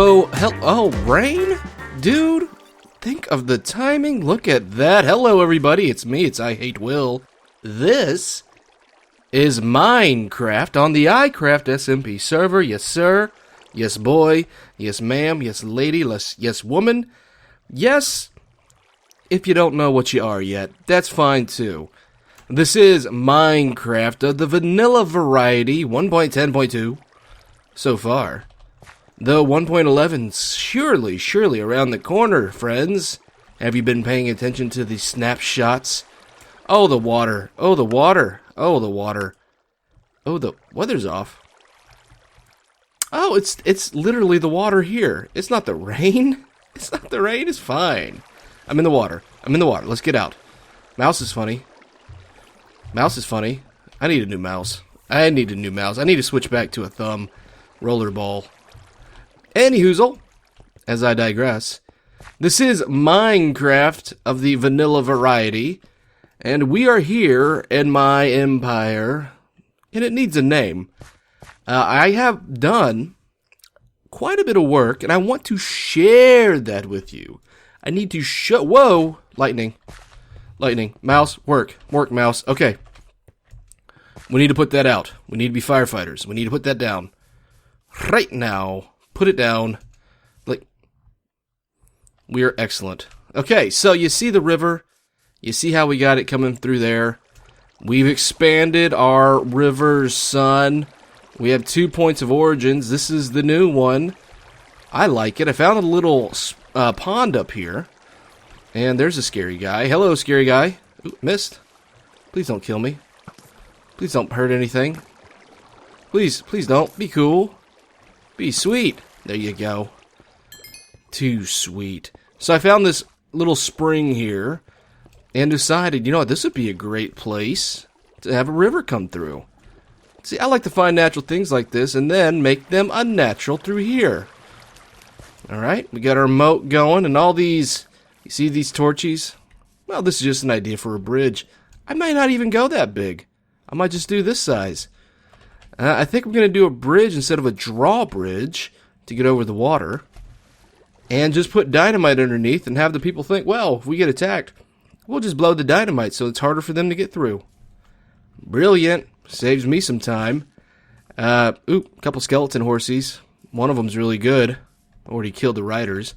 Oh, rain? Dude, think of the timing. Look at that. Hello, everybody. It's me. It's IHateWill. This is Minecraft on the iCraft SMP server. Yes, sir. Yes, boy. Yes, ma'am. Yes, lady. Yes, woman. Yes, if you don't know what you are yet, that's fine, too. This is Minecraft of the vanilla variety, 1.10.2 so far. Though 1.11's surely around the corner, friends. Have you been paying attention to the snapshots? Oh, the water. Oh, the water. Oh, the water. Oh, the weather's off. Oh, it's literally the water here. It's not the rain. It's not the rain. It's fine. I'm in the water. I'm in the water. Let's get out. Mouse is funny. Mouse is funny. I need a new mouse. I need a new mouse. I need to switch back to a thumb rollerball. Anyhoozle, as I digress, this is Minecraft of the vanilla variety, and we are here in my empire, and it needs a name. I have done quite a bit of work, and I want to share that with you. I need to show... Whoa! Lightning. Lightning. Mouse, work. Work, mouse. Okay. We need to put that out. We need to be firefighters. We need to put that down. Right now. Put it down. Like, we are excellent. Okay, so you see the river. You see how we got it coming through there. We've expanded our river's son. We have 2 points of origins. This is the new one. I like it. I found a little pond up here. And there's a scary guy. Hello, scary guy. Ooh, missed. Please don't kill me. Please don't hurt anything. Please don't. Be cool. Be sweet. There you go. Too sweet. So I found this little spring here and decided, you know what, this would be a great place to have a river come through. See, I like to find natural things like this and then make them unnatural through here. Alright, we got our moat going and all these, you see these torches? Well, this is just an idea for a bridge. I might not even go that big. I might just do this size. I think we're going to do a bridge instead of a drawbridge to get over the water. And just put dynamite underneath and have the people think, well, if we get attacked, we'll just blow the dynamite so it's harder for them to get through. Brilliant. Saves me some time. A couple skeleton horsies. One of them's really good. Already killed the riders.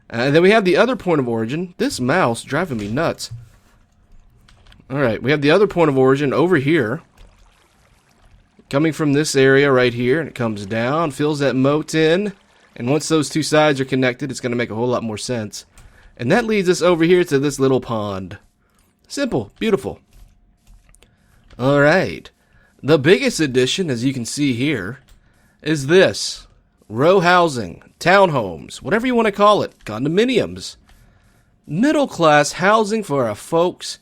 And then we have the other point of origin. This mouse driving me nuts. Alright, we have the other point of origin over here. Coming from this area right here, and it comes down, fills that moat in, and once those two sides are connected, it's going to make a whole lot more sense. And that leads us over here to this little pond. Simple, beautiful. Alright, the biggest addition, as you can see here, is this. Row housing, townhomes, whatever you want to call it, condominiums. Middle class housing for our folks,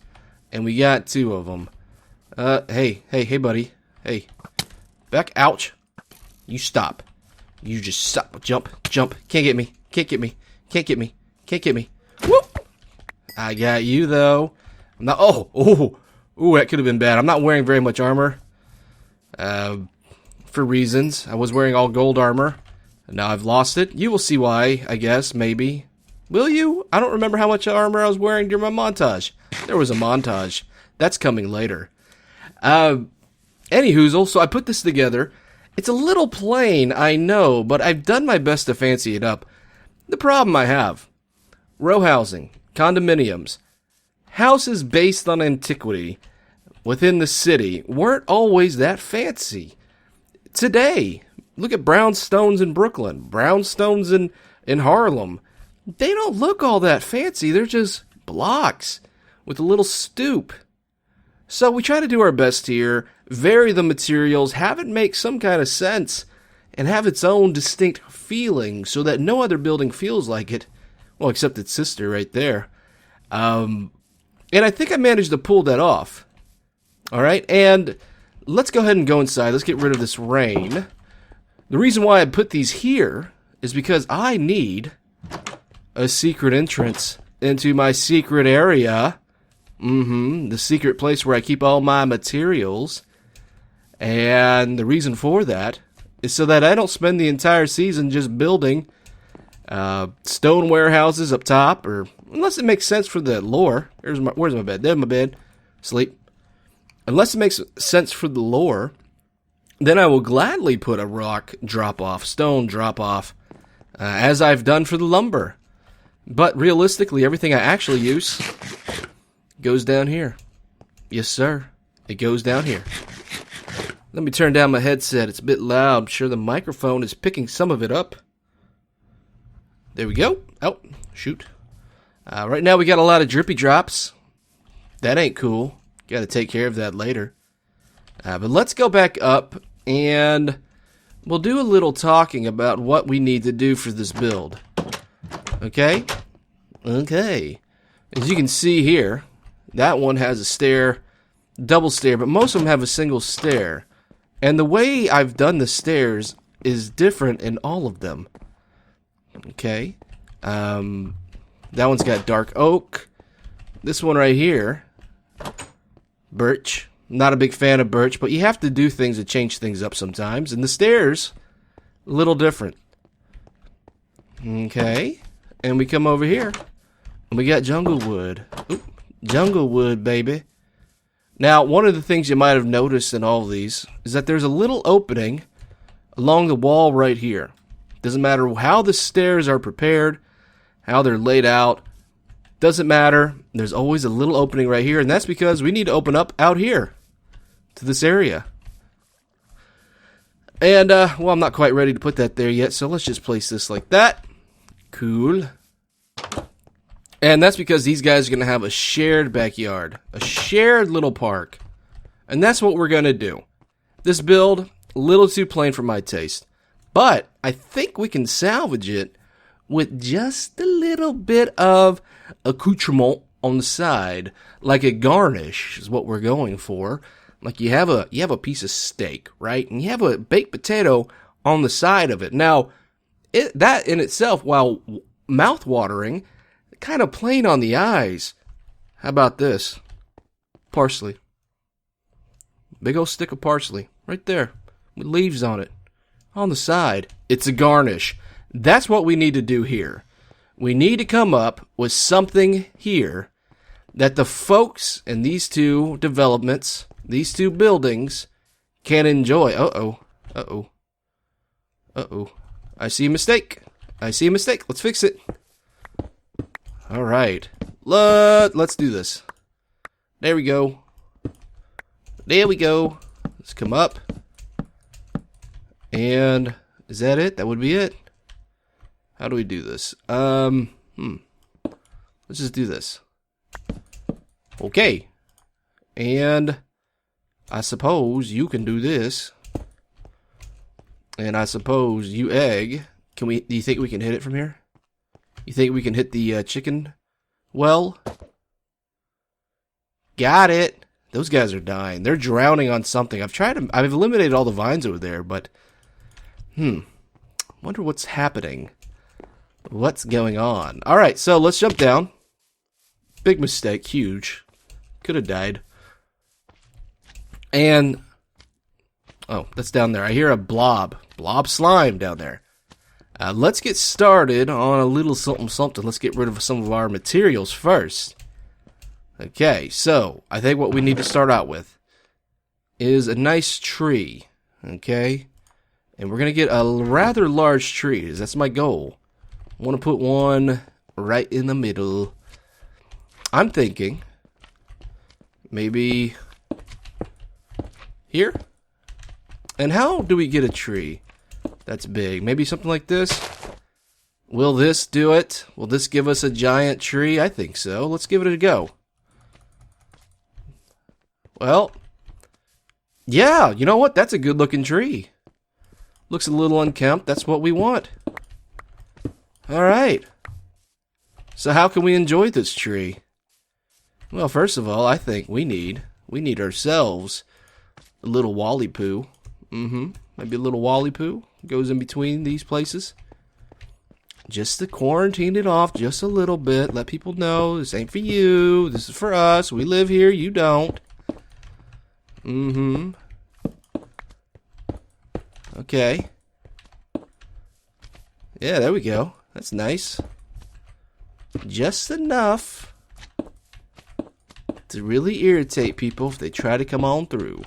and we got 2 of them. Hey, buddy. Hey. Back, ouch. You stop. You just stop. Jump. Can't get me. Whoop! I got you, though. I'm not, oh, that could have been bad. I'm not wearing very much armor. For reasons. I was wearing all gold armor. And now I've lost it. You will see why, I guess, maybe. Will you? I don't remember how much armor I was wearing during my montage. There was a montage. That's coming later. Anyhoozle, so I put this together. It's a little plain, I know, but I've done my best to fancy it up. The problem I have, row housing, condominiums, houses based on antiquity within the city weren't always that fancy. Today, look at brownstones in Brooklyn, brownstones in Harlem. They don't look all that fancy, they're just blocks with a little stoop. So we try to do our best here, vary the materials, have it make some kind of sense, and have its own distinct feeling so that no other building feels like it. Well, except its sister right there. And I think I managed to pull that off. Alright, and let's go ahead and go inside. Let's get rid of this rain. The reason why I put these here is because I need a secret entrance into my secret area. The secret place where I keep all my materials. And the reason for that is so that I don't spend the entire season just building Stone warehouses up top, or unless it makes sense for the lore. Where's my bed? There's my bed. Sleep. Unless it makes sense for the lore, then I will gladly put a rock drop-off, stone drop-off, as I've done for the lumber. But realistically, everything I actually use goes down here. Yes, sir. It goes down here. Let me turn down my headset. It's a bit loud. I'm sure the microphone is picking some of it up. There we go. Oh, shoot. Right now we got a lot of drippy drops. That ain't cool. Got to take care of that later. But let's go back up and we'll do a little talking about what we need to do for this build. Okay? Okay. As you can see here, that one has a stair, double stair, but most of them have a single stair. And the way I've done the stairs is different in all of them. Okay. That one's got dark oak. This one right here, birch. Not a big fan of birch, but you have to do things to change things up sometimes. And the stairs, a little different. Okay. And we come over here, and we got jungle wood. Oop, jungle wood, baby. Now, one of the things you might have noticed in all of these is that there's a little opening along the wall right here. Doesn't matter how the stairs are prepared, how they're laid out. Doesn't matter. There's always a little opening right here, and that's because we need to open up out here to this area. And, well, I'm not quite ready to put that there yet, so let's just place this like that. Cool. And that's because these guys are going to have a shared backyard, a shared little park. And that's what we're going to do. This build, a little too plain for my taste. But I think we can salvage it with just a little bit of accoutrement on the side. Like a garnish is what we're going for. Like you have a piece of steak, right? And you have a baked potato on the side of it. Now, that in itself, while mouth-watering, kind of plain on the eyes. How about this? Parsley. Big old stick of parsley. Right there. With leaves on it. On the side. It's a garnish. That's what we need to do here. We need to come up with something here that the folks in these two developments, these two buildings, can enjoy. Uh-oh. Uh-oh. Uh-oh. I see a mistake. I see a mistake. Let's fix it. Alright, let's do this. There we go. There we go. Let's come up. And, is that it? That would be it? How do we do this? Let's just do this. Okay. And, I suppose you can do this. And I suppose you egg. Do you think we can hit it from here? You think we can hit the chicken well? Got it. Those guys are dying. They're drowning on something. I've eliminated all the vines over there, but wonder what's happening. What's going on? All right, so let's jump down. Big mistake, huge. Could have died. And oh, that's down there. I hear a blob slime down there. Let's get started on a little something. Let's get rid of some of our materials first. Okay, so I think what we need to start out with is a nice tree. Okay? And we're going to get a rather large tree. That's my goal. I want to put one right in the middle. I'm thinking maybe here. And how do we get a tree that's big? Maybe something like this? Will this do it? Will this give us a giant tree? I think so. Let's give it a go. Well, yeah, you know what? That's a good looking tree. Looks a little unkempt. That's what we want. Alright. So how can we enjoy this tree? Well, first of all, I think we need ourselves a little wally poo. Maybe a little wally poo goes in between these places. Just to quarantine it off just a little bit. Let people know this ain't for you. This is for us. We live here. You don't. Okay. Yeah, there we go. That's nice. Just enough to really irritate people if they try to come on through.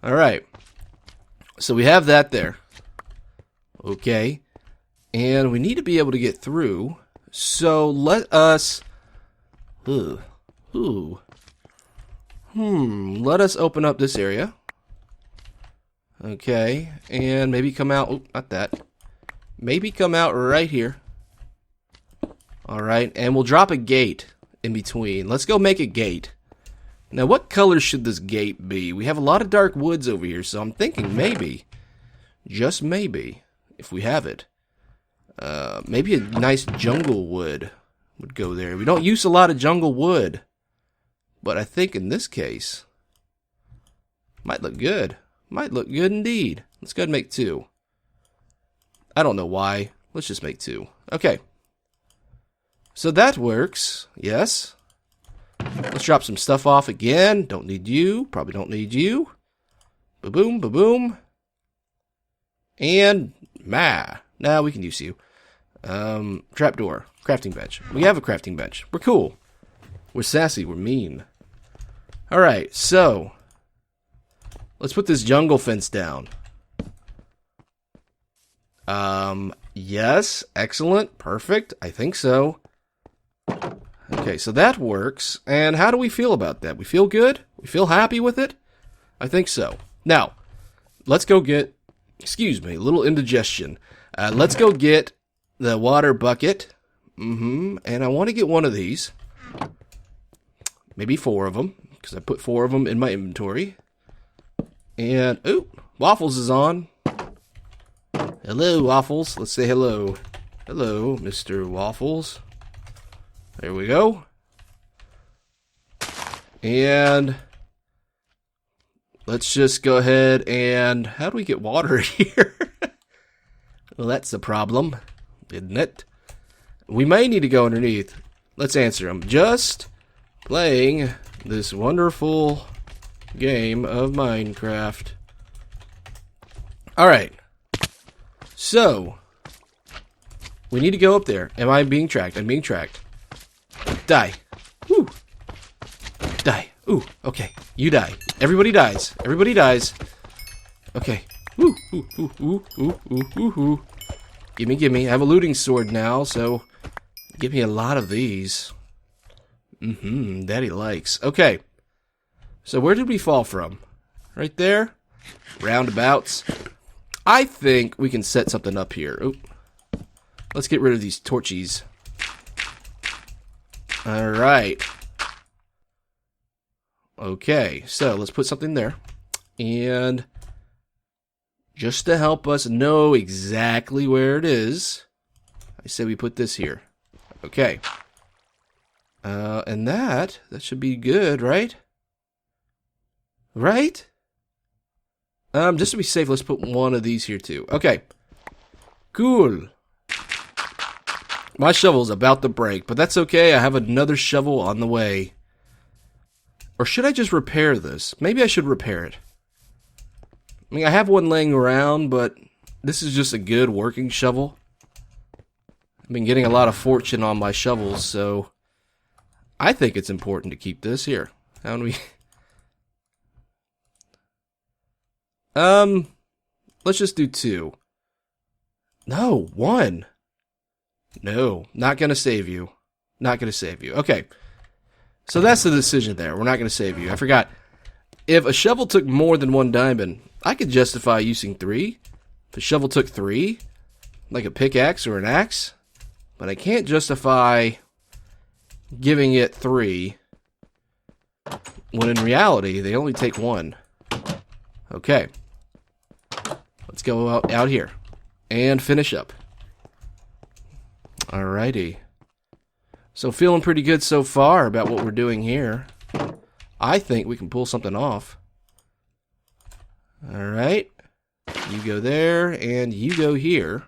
Alright. So we have that there. Okay. And we need to be able to get through. So let us... Let us open up this area. Okay. And maybe come out... Oh, not that. Maybe come out right here. Alright. And we'll drop a gate in between. Let's go make a gate. Now, what color should this gate be? We have a lot of dark woods over here, so I'm thinking maybe, just maybe, if we have it, maybe a nice jungle wood would go there. We don't use a lot of jungle wood, but I think in this case, might look good. Might look good indeed. Let's go ahead and make 2. I don't know why. Let's just make 2. Okay. So that works. Yes. Let's drop some stuff off again. Don't need you. Probably don't need you. Ba-boom, ba-boom. And, now we can use you. Trapdoor. Crafting bench. We have a crafting bench. We're cool. We're sassy. We're mean. Alright, so. Let's put this jungle fence down. Yes. Excellent. Perfect. I think so. Okay, so that works. And how do we feel about that? We feel good? We feel happy with it? I think so. Now, let's go get... Excuse me, a little indigestion. Let's go get the water bucket. And I want to get one of these. Maybe 4 of them, because I put 4 of them in my inventory. And, ooh, Waffles is on. Hello, Waffles. Let's say hello. Hello, Mr. Waffles. There we go. And let's just go ahead and... How do we get water here? Well, that's the problem, isn't it? We may need to go underneath. Let's answer them. Just playing this wonderful game of Minecraft. Alright. So, we need to go up there. Am I being tracked? I'm being tracked. Die. Woo. Die. Ooh, okay. You die. Everybody dies. Everybody dies. Okay. Woo. Ooh, ooh, ooh, ooh, ooh, ooh, ooh. Gimme, gimme. I have a looting sword now, so give me a lot of these. Daddy likes. Okay. So where did we fall from? Right there? Roundabouts. I think we can set something up here. Oop. Let's get rid of these torchies. Alright. Okay, so let's put something there. And just to help us know exactly where it is, I say we put this here. Okay. And that should be good, right? Right? Just to be safe, let's put one of these here too. Okay. Cool. My shovel's about to break, but that's okay. I have another shovel on the way. Or should I just repair this? Maybe I should repair it. I mean, I have one laying around, but this is just a good working shovel. I've been getting a lot of fortune on my shovels, so I think it's important to keep this here. How do we... Let's just do 2. No, 1. No, not gonna save you. Not gonna save you. Okay. So that's the decision there. We're not gonna save you. I forgot. If a shovel took more than 1 diamond, I could justify using 3. If a shovel took 3, like a pickaxe or an axe, but I can't justify giving it 3 when in reality they only take 1. Okay. Let's go out here and finish up. Alrighty. So feeling pretty good so far about what we're doing here. I think we can pull something off. Alright. You go there and you go here.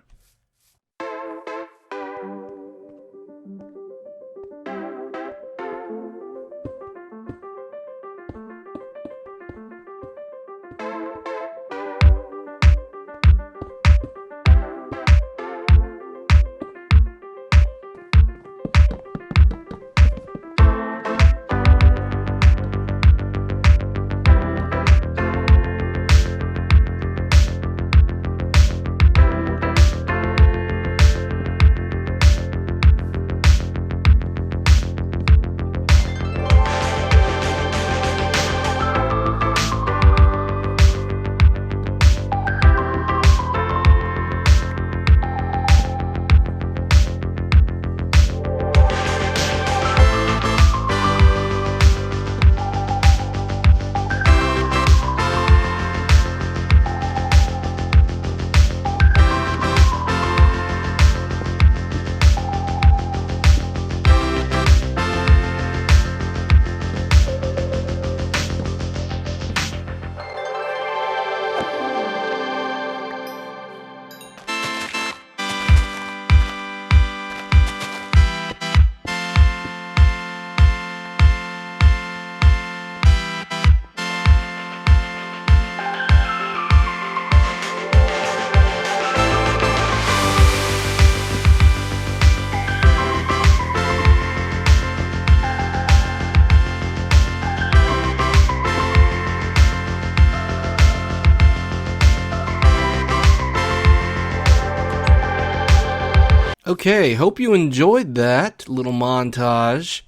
Okay, hope you enjoyed that little montage.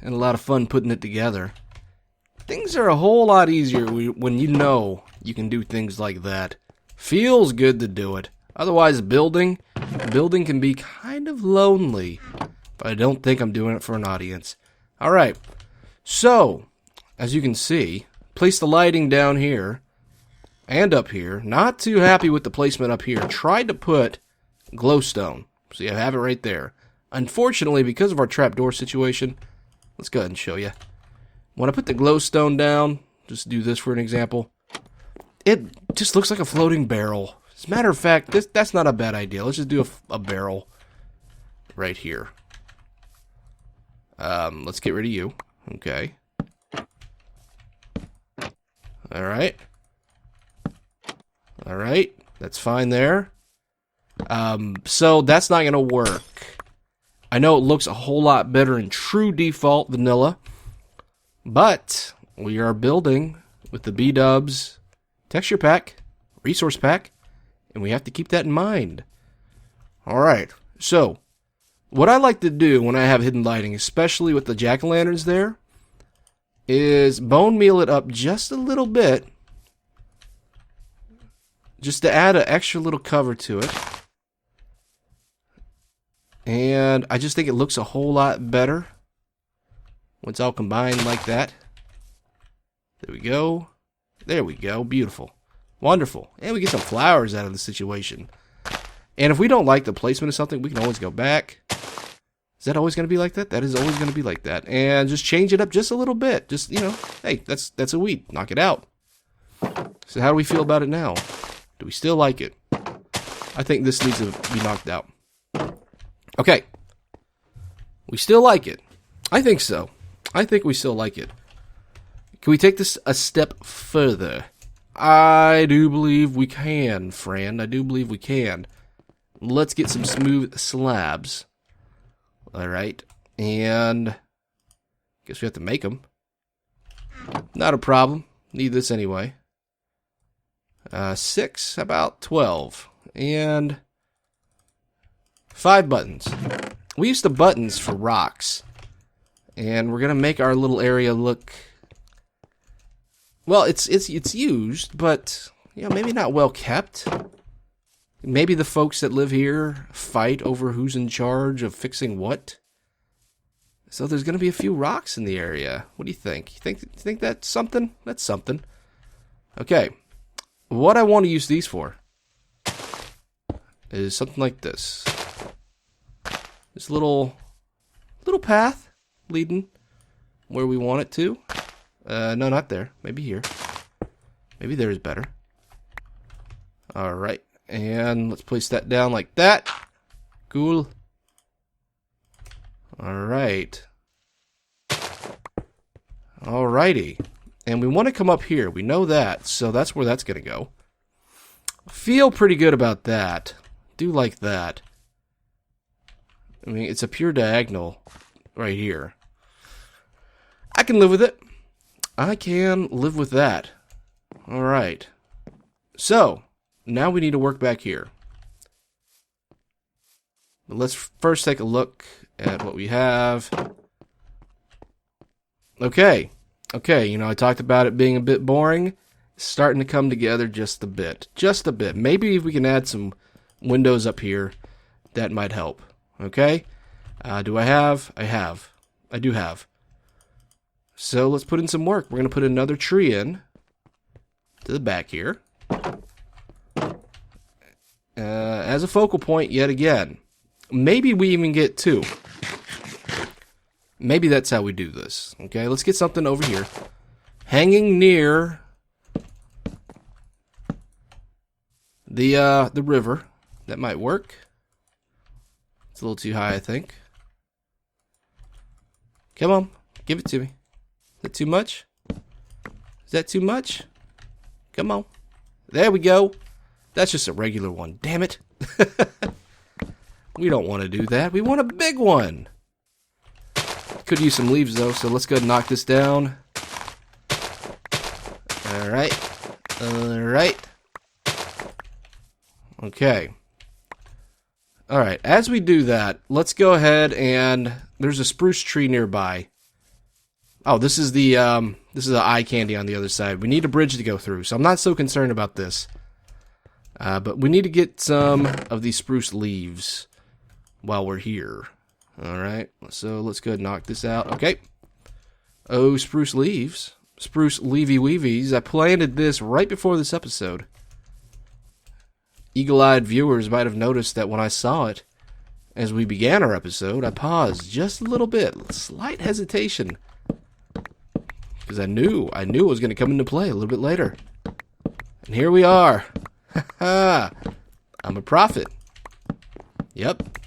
And a lot of fun putting it together. Things are a whole lot easier when you know you can do things like that. Feels good to do it. Otherwise, building can be kind of lonely. But I don't think I'm doing it for an audience. Alright, so, as you can see, place the lighting down here and up here. Not too happy with the placement up here. Tried to put glowstone. So you have it right there. Unfortunately, because of our trapdoor situation, let's go ahead and show you. When I put the glowstone down, just do this for an example, it just looks like a floating barrel. As a matter of fact, that's not a bad idea. Let's just do a barrel right here. Let's get rid of you. Okay. Alright. Alright. That's fine there. So that's not going to work. I know it looks a whole lot better in true default vanilla, but we are building with the B-dubs texture pack, resource pack, and we have to keep that in mind. Alright, so what I like to do when I have hidden lighting, especially with the jack-o'-lanterns there, is bone meal it up just a little bit, just to add an extra little cover to it. And I just think it looks a whole lot better when it's all combined like that. There we go. There we go. Beautiful. Wonderful. And we get some flowers out of the situation. And if we don't like the placement of something, we can always go back. Is that always going to be like that? That is always going to be like that. And just change it up just a little bit. Just, you know, hey, that's a weed. Knock it out. So how do we feel about it now? Do we still like it? I think this needs to be knocked out. Okay. We still like it. I think so. I think we still like it. Can we take this a step further? I do believe we can, friend. I do believe we can. Let's get some smooth slabs. Alright. And guess we have to make them. Not a problem. Need this anyway. 6, about 12. And 5 buttons. We use the buttons for rocks. And we're going to make our little area look... Well, it's used, but you know, maybe not well kept. Maybe the folks that live here fight over who's in charge of fixing what. So there's going to be a few rocks in the area. What do you think? You think that's something? That's something. Okay. What I want to use these for is something like this. This little path leading where we want it to. No, not there. Maybe here. Maybe there is better. Alright. And let's place that down like that. Cool. Alright. Alrighty. And we want to come up here. We know that. So that's where that's going to go. Feel pretty good about that. Do like that. I mean, it's a pure diagonal right here. I can live with it. I can live with that. Alright. So, now we need to work back here. But let's first take a look at what we have. Okay. Okay, you know, I talked about it being a bit boring. It's starting to come together just a bit. Just a bit. Maybe if we can add some windows up here, that might help. Okay? Do I have? I have. I do have. So let's put in some work. We're going to put another tree in to the back here. As a focal point yet again. Maybe we even get 2. Maybe that's how we do this. Okay, let's get something over here. Hanging near the river. That might work. It's a little too high, I think. Come on, give it to me. Is that too much? Is that too much? Come on. There we go. That's just a regular one. Damn it. We don't want to do that. We want a big one. Could use some leaves, though, so let's go ahead and knock this down. Alright. Alright. Okay. Alright, as we do that, let's go ahead and... There's a spruce tree nearby. Oh, this is the eye candy on the other side. We need a bridge to go through, so I'm not so concerned about this. But we need to get some of these spruce leaves while we're here. Alright, so let's go ahead and knock this out. Okay. Oh, spruce leaves. Spruce leavy-weavies. I planted this right before this episode. Eagle-eyed viewers might have noticed that when I saw it, as we began our episode, I paused just a little bit. Slight hesitation. Because I knew it was going to come into play a little bit later. And here we are. Ha I'm a prophet. Yep.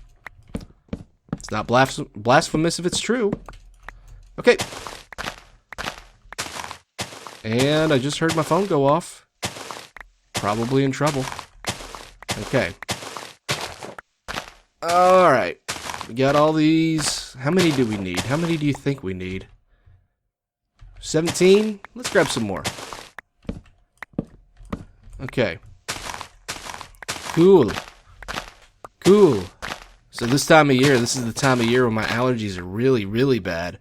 It's not blasphemous if it's true. Okay. And I just heard my phone go off. Probably in trouble. Okay. Alright. We got all these. How many do we need? How many do you think we need? 17? Let's grab some more. Okay. Cool. Cool. So this time of year, this is the time of year when my allergies are really, really bad.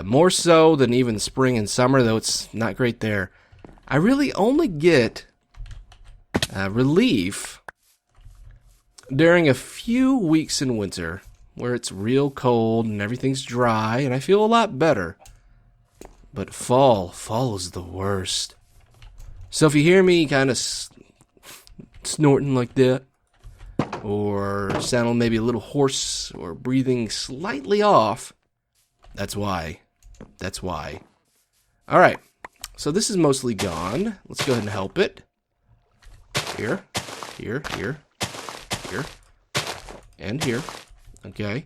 More so than even spring and summer, though it's not great there. I really only get relief during a few weeks in winter where it's real cold and everything's dry and I feel a lot better. But fall is the worst. So if you hear me kind of snorting like that, or sounding maybe a little hoarse, or breathing slightly off, that's why. That's why. Alright, so this is mostly gone. Let's go ahead and help it. Here, here, here, here, and here. Okay.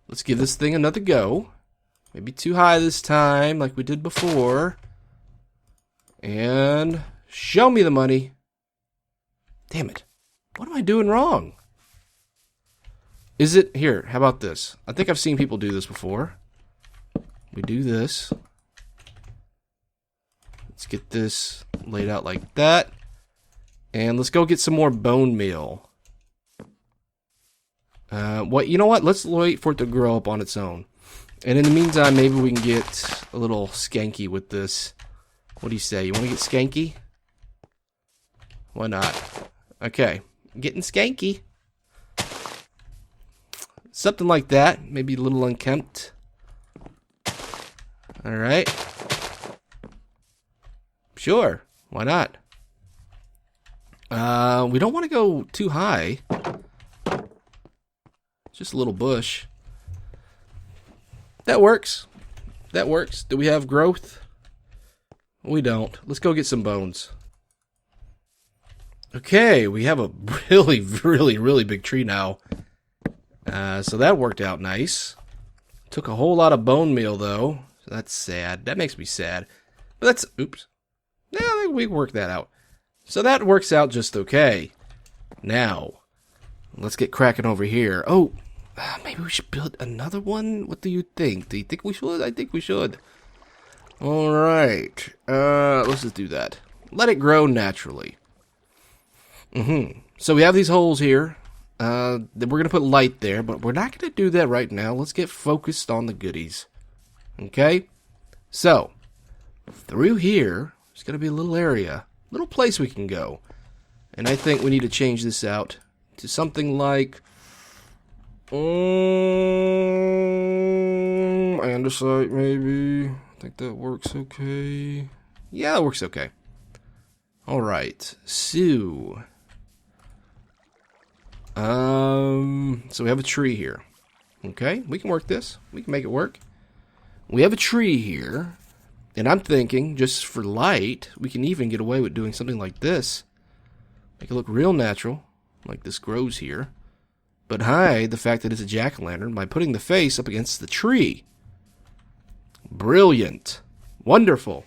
Let's give this thing another go. Maybe too high this time, like we did before. And show me the money. Damn it. What am I doing wrong? Is it... Here, how about this? I think I've seen people do this before. We do this. Let's get this laid out like that. And let's go get some more bone meal. You know what? Let's wait for it to grow up on its own. And in the meantime, maybe we can get a little skanky with this. What do you say? You want to get skanky? Why not? Okay. Getting skanky. Something like that. Maybe a little unkempt. Alright. Sure. Why not? We don't want to go too high. Just a little bush. That works. That works. Do we have growth? We don't. Let's go get some bones. Okay, we have a really, really, really big tree now. So that worked out nice. Took a whole lot of bone meal, though. So that's sad. That makes me sad. But that's... Oops. Yeah, I think we can work that out. So that works out just okay. Now, let's get cracking over here. Oh, maybe we should build another one? What do you think? Do you think we should? I think we should. Alright. Let's just do that. Let it grow naturally. So we have these holes here. We're going to put light there, but we're not going to do that right now. Let's get focused on the goodies. Okay? So, through here, there's going to be a little area. Little place we can go. And I think we need to change this out to something like... andesite, maybe. I think that works okay. Yeah, that works okay. Alright, so... so we have a tree here. Okay, we can work this. We can make it work. We have a tree here. And I'm thinking, just for light, we can even get away with doing something like this. Make it look real natural, like this grows here. But hide the fact that it's a jack-o'-lantern by putting the face up against the tree. Brilliant. Wonderful.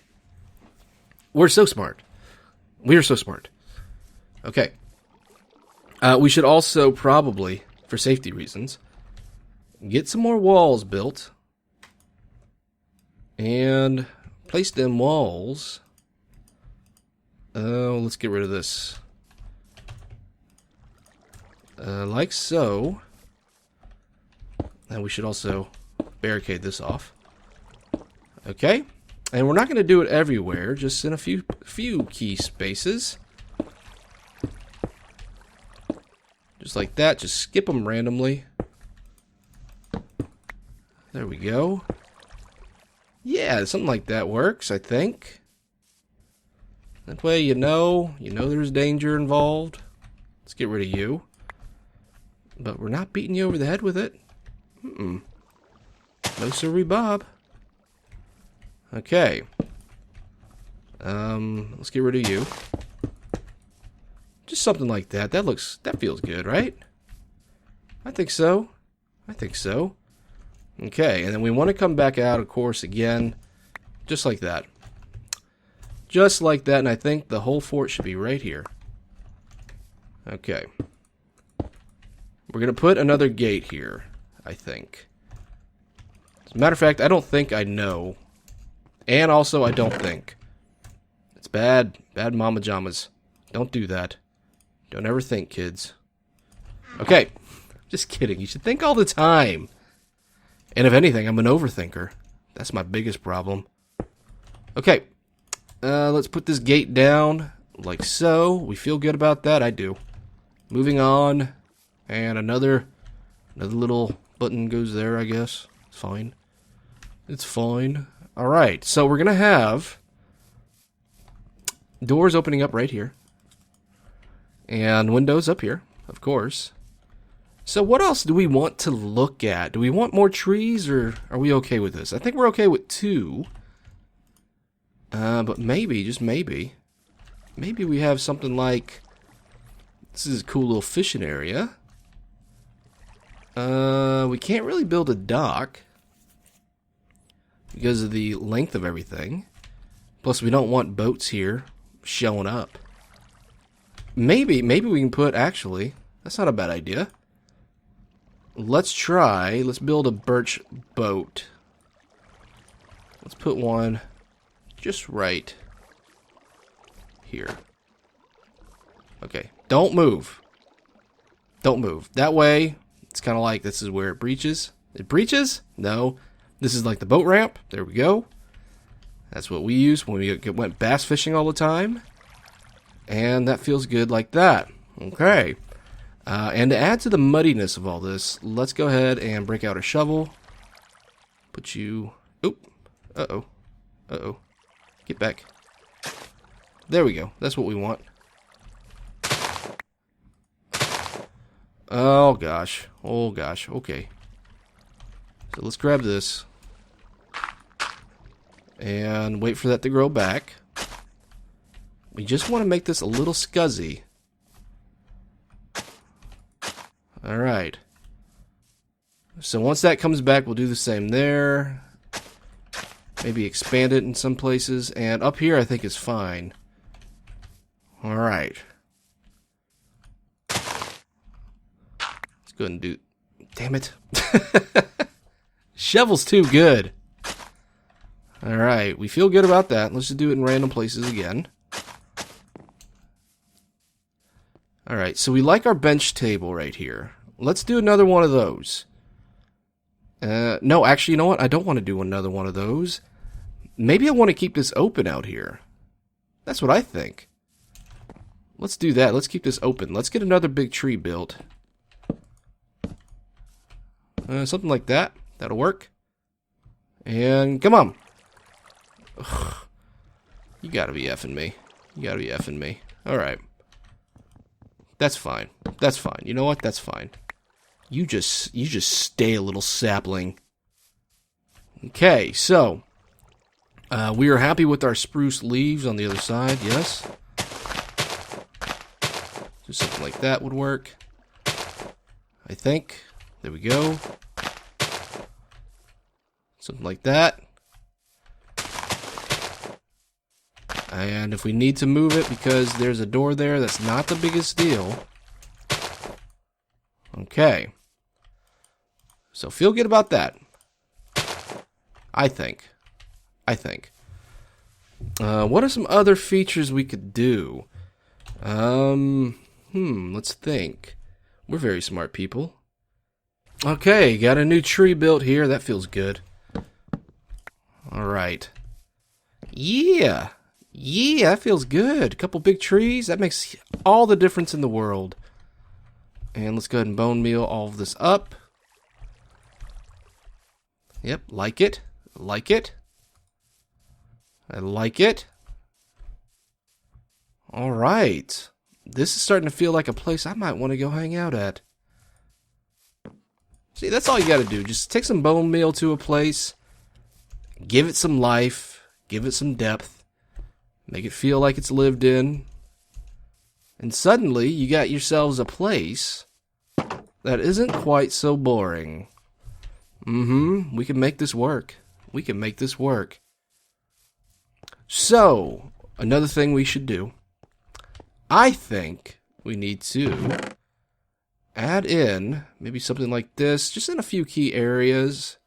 We're so smart. We are so smart. Okay. We should also probably, for safety reasons, get some more walls built. And place them walls. Oh, let's get rid of this. Like so. And we should also barricade this off. Okay. And we're not going to do it everywhere, just in a few key spaces. Just like that, just skip them randomly. There we go. Yeah, something like that works, I think. That way you know there's danger involved. Let's get rid of you. But we're not beating you over the head with it. No siree, Bob. Okay. Let's get rid of you. Just something like that. That feels good, right? I think so. I think so. Okay, and then we want to come back out, of course, again. Just like that. Just like that, and I think the whole fort should be right here. Okay. We're going to put another gate here, I think. As a matter of fact, I don't think I know. And also, I don't think. It's bad. Bad mama jamas. Don't do that. Don't ever think, kids. Okay. Just kidding. You should think all the time. And if anything, I'm an overthinker. That's my biggest problem. Okay. Let's put this gate down like so. We feel good about that. I do. Moving on. And another little button goes there, I guess. It's fine. It's fine. Alright, so we're going to have doors opening up right here. And windows up here, of course. So what else do we want to look at? Do we want more trees, or are we okay with this? I think we're okay with 2. But maybe, just maybe we have something like, this is a cool little fishing area. We can't really build a dock because of the length of everything. Plus, we don't want boats here showing up. Maybe we can put, actually, that's not a bad idea. Let's build a birch boat. Let's put one just right here. Okay, don't move. Don't move. That way, it's kind of like this is where it breaches. It breaches? No. This is like the boat ramp. There we go. That's what we use when we went bass fishing all the time. And that feels good like that. Okay. And to add to the muddiness of all this, let's go ahead and break out a shovel. Put you... Oop. Uh-oh. Uh-oh. Get back. There we go. That's what we want. Oh, gosh. Oh, gosh. Okay. So let's grab this. And wait for that to grow back. We just want to make this a little scuzzy. Alright. So once that comes back, we'll do the same there. Maybe expand it in some places. And up here, I think is fine. Alright. Let's go ahead and do... Damn it. Shovel's too good. Alright, we feel good about that. Let's just do it in random places again. Alright, so we like our bench table right here. Let's do another one of those. No, actually, you know what? I don't want to do another one of those. Maybe I want to keep this open out here. That's what I think. Let's do that. Let's keep this open. Let's get another big tree built. Something like that. That'll work. And come on. Ugh. You gotta be effing me. You gotta be effing me. Alright. That's fine. That's fine. You know what? That's fine. You just stay a little sapling. Okay, so we are happy with our spruce leaves on the other side, yes? Just something like that would work. I think. There we go. Something like that. And if we need to move it because there's a door there, that's not the biggest deal. Okay. So feel good about that. I think. What are some other features we could do? Let's think. We're very smart people. Okay, got a new tree built here. That feels good. Alright. Yeah! Yeah, that feels good. A couple big trees. That makes all the difference in the world. And let's go ahead and bone meal all of this up. Yep, like it. Like it. I like it. Alright. This is starting to feel like a place I might want to go hang out at. See, that's all you gotta do. Just take some bone meal to a place. Give it some life. Give it some depth. Make it feel like it's lived in. And suddenly, you got yourselves a place that isn't quite so boring. We can make this work. We can make this work. So, another thing we should do. I think we need to add in maybe something like this, just in a few key areas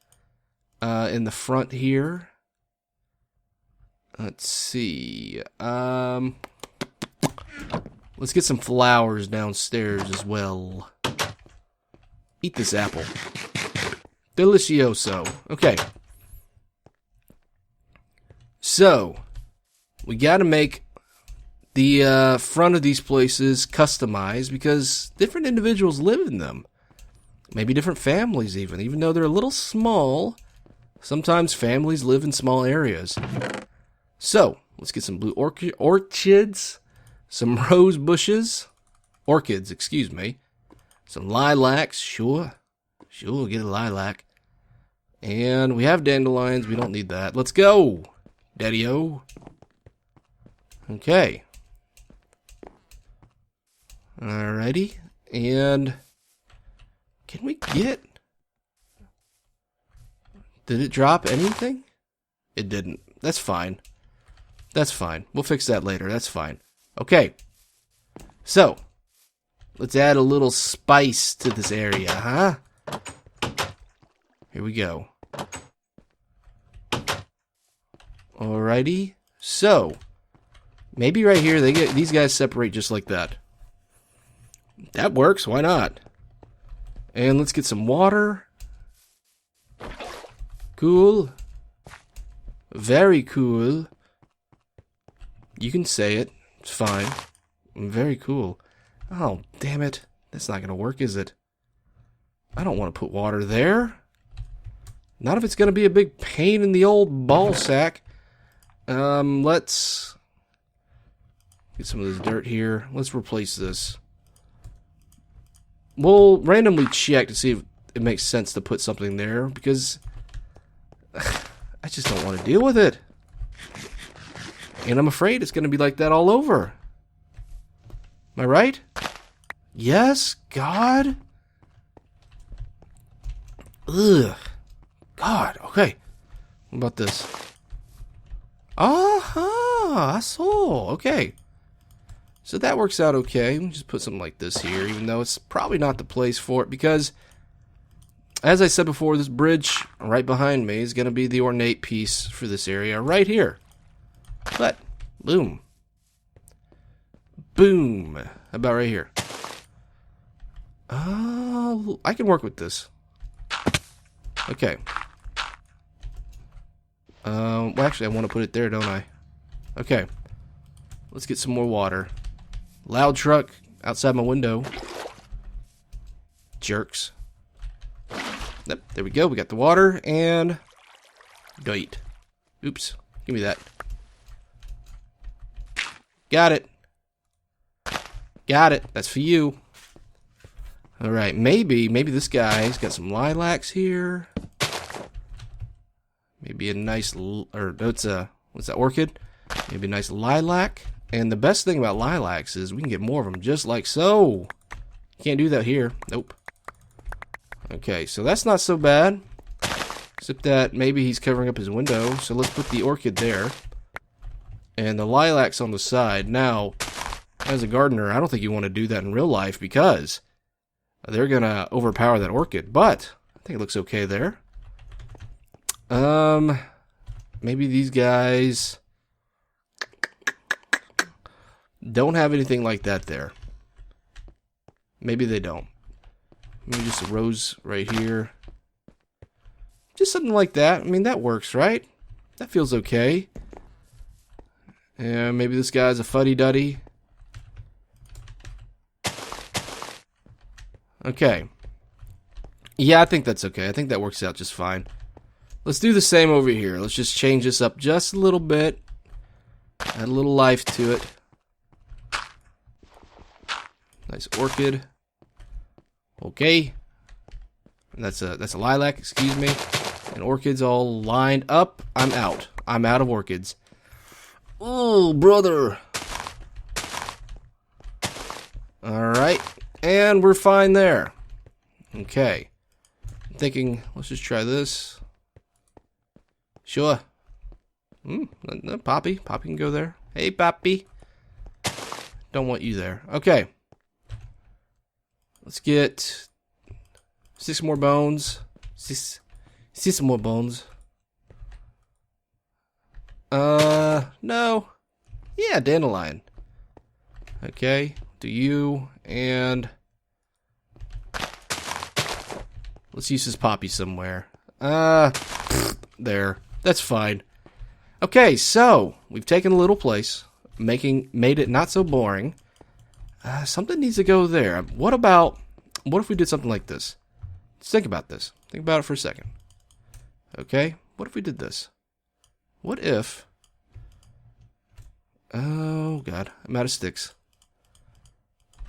in the front here. Let's see. Let's get some flowers downstairs as well. Eat this apple. Delicioso. Okay. So, we gotta make the front of these places customized because different individuals live in them. Maybe different families even though they're a little small. Sometimes families live in small areas. So, let's get some blue orchids, some rose bushes, orchids, excuse me, some lilacs, sure, get a lilac. And we have dandelions, we don't need that. Let's go, Daddy-o. Okay. Alrighty, and can we get... Did it drop anything? It didn't. That's fine. That's fine. We'll fix that later. That's fine. Okay. So, let's add a little spice to this area, huh? Here we go. Alrighty. So, maybe right here these guys separate just like that. That works. Why not? And let's get some water. Cool. Very cool. You can say it. It's fine. Very cool. Oh, damn it. That's not going to work, is it? I don't want to put water there. Not if it's going to be a big pain in the old ball sack. Let's get some of this dirt here. Let's replace this. We'll randomly check to see if it makes sense to put something there, because I just don't want to deal with it. And I'm afraid it's going to be like that all over. Am I right? Yes, God. Ugh. God, okay. What about this? Aha, I saw. Okay. So that works out okay. We'll just put something like this here, even though it's probably not the place for it, because, as I said before, this bridge right behind me is going to be the ornate piece for this area right here. But, boom. Boom. How about right here? Oh, I can work with this. Okay. Well, actually, I want to put it there, don't I? Okay. Let's get some more water. Loud truck outside my window. Jerks. Yep, there we go. We got the water and... Gate. Oops. Give me that. Got it. Got it. That's for you. Alright, maybe this guy's got some lilacs here. Maybe a nice... Or, what's that, orchid? Maybe a nice lilac. And the best thing about lilacs is we can get more of them just like so. Can't do that here. Nope. Okay, so that's not so bad. Except that maybe he's covering up his window. So let's put the orchid there. And the lilacs on the side. Now, as a gardener, I don't think you want to do that in real life because they're going to overpower that orchid. But I think it looks okay there. Maybe these guys don't have anything like that there. Maybe they don't. Maybe just a rose right here. Just something like that. I mean, that works, right? That feels okay. And maybe this guy's a fuddy-duddy. Okay. Yeah, I think that's okay. I think that works out just fine. Let's do the same over here. Let's just change this up just a little bit. Add a little life to it. Nice orchid. Okay. And that's a lilac, excuse me. And orchids all lined up. I'm out. I'm out of orchids. Oh, brother. Alright. And we're fine there. Okay. I'm thinking, let's just try this. Sure. No, Poppy. Poppy can go there. Hey, Poppy. Don't want you there. Okay. Let's get 6 more bones. Six more bones. No. Yeah, dandelion. Okay. Do you and let's use this poppy somewhere. There. That's fine. Okay, so we've taken a little place, made it not so boring. Something needs to go there. What if we did something like this? Let's think about this. Think about it for a second. Okay, what if we did this? What if... Oh, God, I'm out of sticks.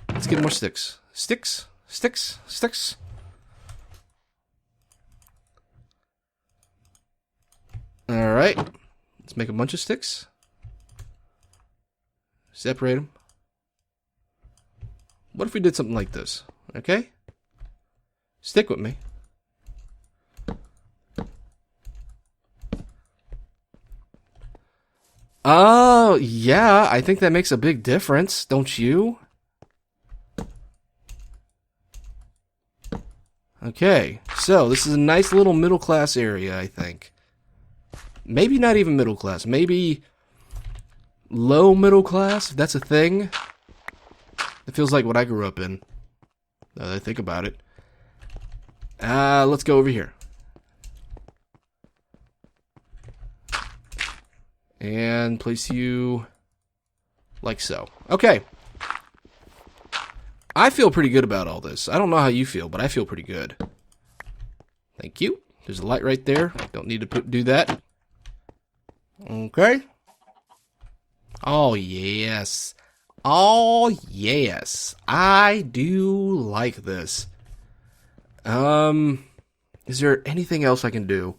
Let's get more sticks. Sticks, sticks, sticks. Alright, let's make a bunch of sticks. Separate them. What if we did something like this? Okay? Stick with me. Oh, yeah, I think that makes a big difference, don't you? Okay, so this is a nice little middle class area, I think. Maybe not even middle class, maybe low middle class, if that's a thing. It feels like what I grew up in, now that I think about it. Let's go over here. And place you like so. Okay. I feel pretty good about all this. I don't know how you feel, but I feel pretty good. Thank you. There's a light right there. Don't need to do that. Okay. Oh, yes. Oh, yes. I do like this. Is there anything else I can do?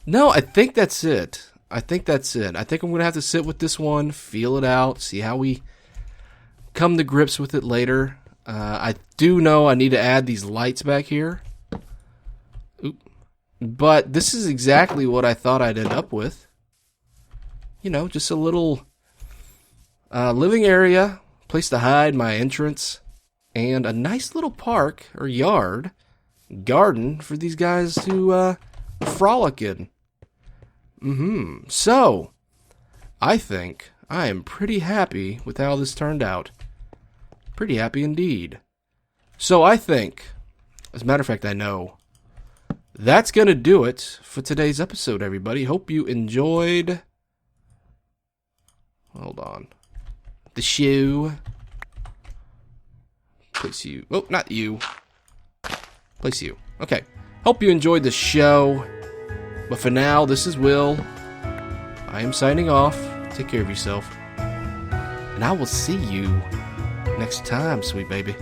No, I think that's it. I think that's it. I think I'm going to have to sit with this one, feel it out, see how we come to grips with it later. I do know I need to add these lights back here. Oop. But this is exactly what I thought I'd end up with. You know, just a little living area, place to hide my entrance, and a nice little park or yard, garden for these guys to frolic in. So, I think I am pretty happy with how this turned out. Pretty happy indeed. So I think, as a matter of fact I know, that's going to do it for today's episode, everybody. Hope you enjoyed... Hold on. The shoe. Place you. Oh, not you. Place you. Okay. Hope you enjoyed the show. But for now, this is Will. I am signing off. Take care of yourself. And I will see you next time, sweet baby.